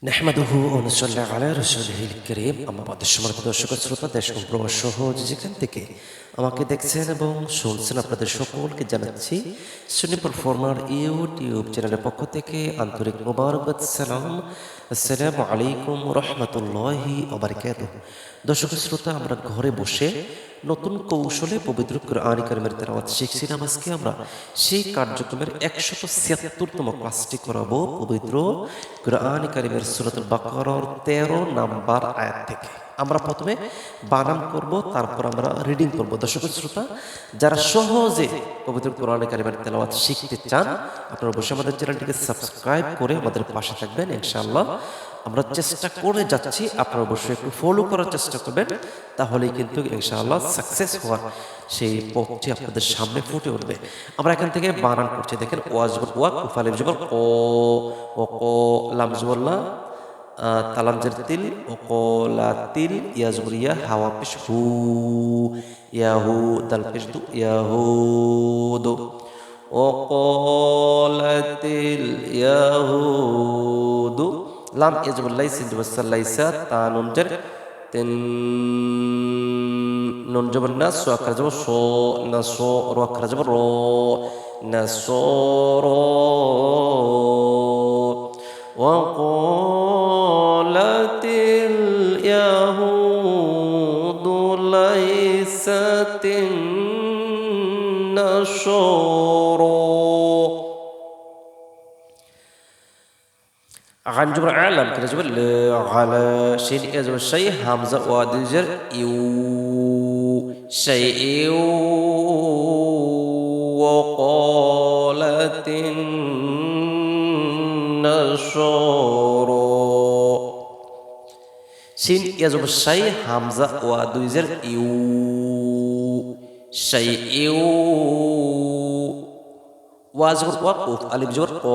নাহমাদুহু ওয়া নুসাল্লি আলা রাসূলিহিল কারীম। আম্মা বাদ। সম্মানিত দর্শক শ্রোতা, দেশ ও প্রবাস সহ যেখান থেকে আমাকে দেখছেন এবং শুনছেন, আপনাদের সকলকে জানাচ্ছি সুন্নি পারফর্মার ইউটিউব চ্যানেলের পক্ষ থেকে আন্তরিক মোবারকবাদ, সালাম। আসসালামু আলাইকুম রহমতুল্লাহি ওয়া বারাকাতুহু। দর্শক শ্রোতা, আমরা ঘরে বসে নতুন কৌশলে পবিত্র কোরআন কারীমের তেলাওয়াত শিখছিলাম। আজকে আমরা সেই কার্যক্রমের 176তম ক্লাসটি করাবো পবিত্র কোরআন কারীমের সূরাতুল বাকারার 13 নাম্বার আয়াত থেকে। আমরা প্রথমে বানান করব, তারপর আমরা রিডিং করব। দর্শক শ্রোতা, যারা সহজে পবিত্র কোরআন কারীমের তেলাওয়াত শিখতে চান, আপনারা অবশ্যই আমাদের চ্যানেলটিকে সাবস্ক্রাইব করে আমাদের পাশে থাকবেন। ইনশাআল্লাহ আমরা চেষ্টা করে যাচ্ছি, আপনারা অবশ্যই একটু ফলো করার চেষ্টা করবেন, তাহলেই কিন্তু ইনশাআল্লাহ সাকসেস হওয়ার সেই পথটি আপনাদের সামনে ফুটে উঠবে। আমরা এখান থেকে বানান করছি, দেখেন ওয়াজবর ওয়া, কুফ আলিফ জবর ক, ও ক, লাম জবর লা, তালাম জের তিল, ও কলাতিল, ইয়া জবর ইয়া, হাওয়া পেশ হু, ইয়াহু, দাল পেশ দু, ইয়াহুদু, ও কলাতিল ইয়াহুদু, লাম ইয়াজবুল লাই, সিন জবর সা, লাইসা, তা নুন জের তিন, নুন জবর না, সো আখরা জবর সো, না সো, রো আখরা জবর রো, না সো রো, وقالت اليهود ليست النصارى. عن جبر عالم كده جبر على شين جبر شيء همزة وادجر يو شيء وقالت النصارى. شين جبر شيء همزة وادجر يو شيء ওয়াজবর ওয়া, কুফ আলিফ জবর ক,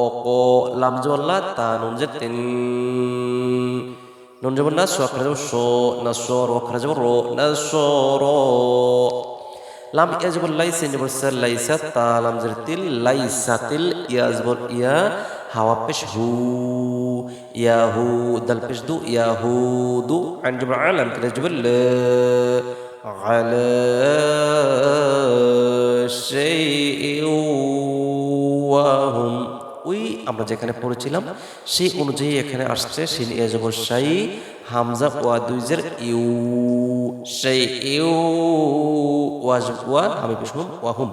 ও ক, লাম জবর লা, তা নুন জের তিন, নুন জবর না, সো আখরা জবর সো, না সো, রো আখরা জবর রো, না সো রো, লাম ইয়া জবর লাই, সিন জবর সা, লাইসা, তা লাম জের তিল, লাইসাতিল, ইয়া জবর ইয়া, হাওয়া পেশ হু, ইয়াহু, দাল পেশ দু, ইয়াহুদু, আইন জবর আলাম কিরা জবর লা, আলা শাইইউ ওয়াহুম। ওই আমরা যেখানে পড়েছিলাম সেই অনুযায়ী এখানে আসছে শিন ইয়া জবর শাই, হামজা ওয়া দুইজের ইউ, শাই ইউ, ওয়াজ ওয়া, আমি পেশহুম ওয়াহুম।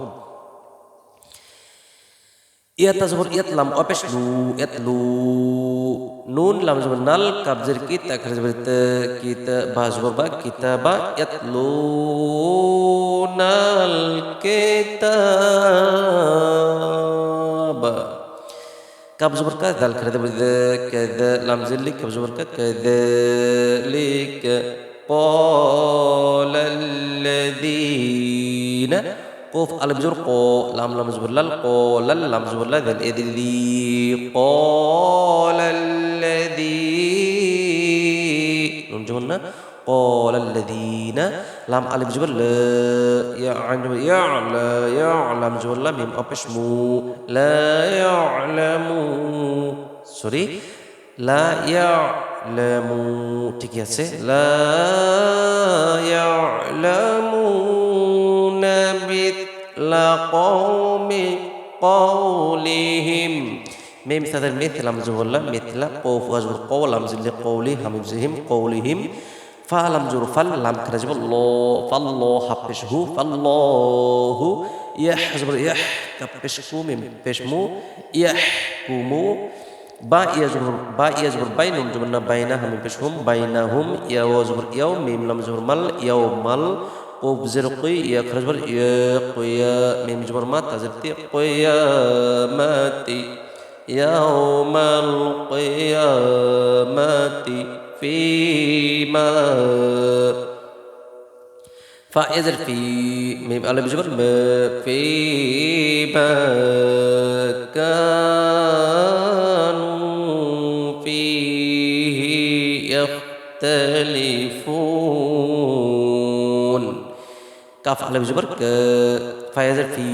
ইয়াতা জবর ইয়াত, লাম ওয়া পেশ লু, ইয়াতলু, নুন লাম জবর নাল, কাব জের কি, তা আখরা জবর তা, কিতা, বা জবর বা, কিতাবা, ইয়াতলুনাল কিতাব, কাব জবর কা, দাল আখরা জবর দা, কাযা, লাম জের লি, কাব জবর কা, কাযালিক ক্বালাল্লাযীনা, قوف ألف جر قو، لام لام زبر لال، قول لام زبر لا، ذل إذلي قال الذي، نون جمنا قال الذين، لام ألف جبر لا، يعلى يعلم جبر لا، ميم أبش مو، لا يعلمو، سوري، لا يعلمو، ঠিক আছে, لا يعلمون مثل قوم قولهم. ميم مثل مثل لم زبر لا، مثل قوف وزبر قول لم زل قولي هم زهم قولهم، فلم زر فل لم كرجب الله فالله حبشه فالله، يحزبر يح كبشكو ميم بشمو يحكمو، با يزبر با يزبر بينهم جبرنا بينهم بشهم بينهم، يا وزبر يوم ميم لم زبر مل يومل، قوف زرقي يا خرجبر يا قيا، ميم جبر ما تزرتي قيامتي، يوم القيامة فيما، فيزر في، ميم ألف جبر ما، فيما كانوا فيه يختلفون. কাফ আলিফ জবর কা, ফায়াজার ফি,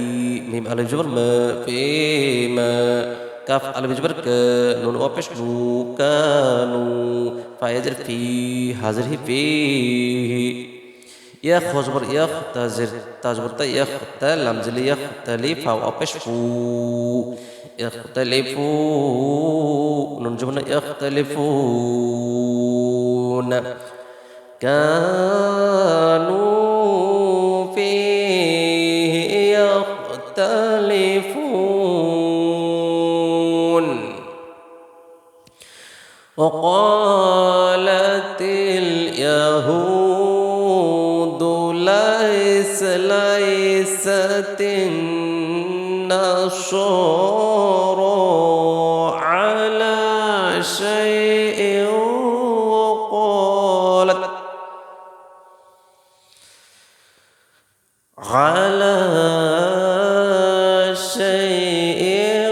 মিম আলিফ জবর মা, ফিমা, কাফ আলিফ জবর ক নুন ওয়া পেশ নু কানু ফা ইয়াজের ফি হাজর হি ফি ইয়া খজবর ইয়া তাজের তাজবর তা ইয়া তা লাম জিলি ইয়া তালি ফা ওয়া পেশ ফু ইখতালিফু নুন জবর ইখতালিফুন كانوا فيه يختلفون وقالت اليهود ليست النصارى على شيء على شيء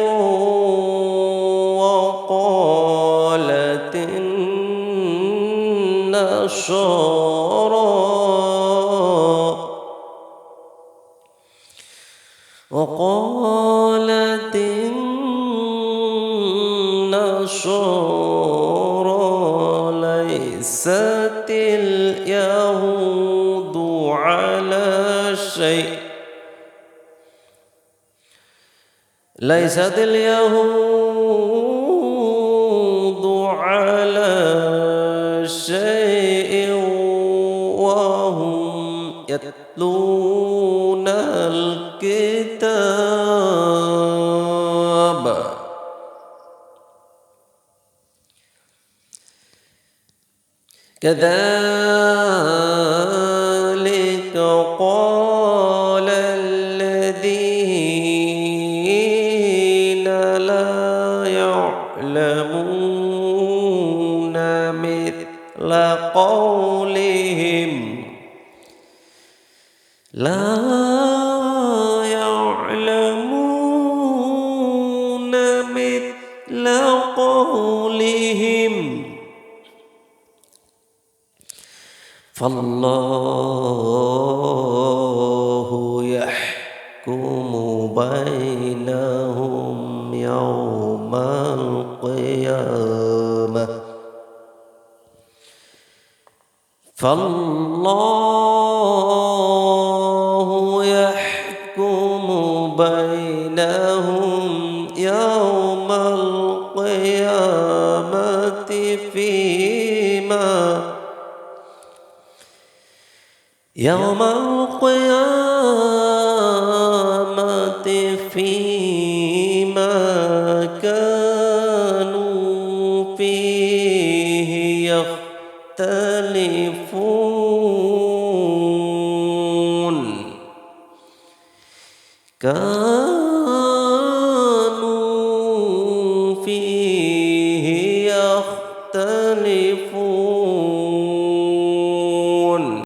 وقالت النصارى وقالت النصارى ليست اليهود على شيء ليست اليهود على شيء وهم يتلون الكتاب كذلك قال الذين لا يعلمون مثل قولهم لا يعلمون مثل قولهم فالله يحكم بينهم يوم القيامة فالله يحكم بينهم يوم القيامة فيما يوم القيامة فيما كانوا فيه يختلفون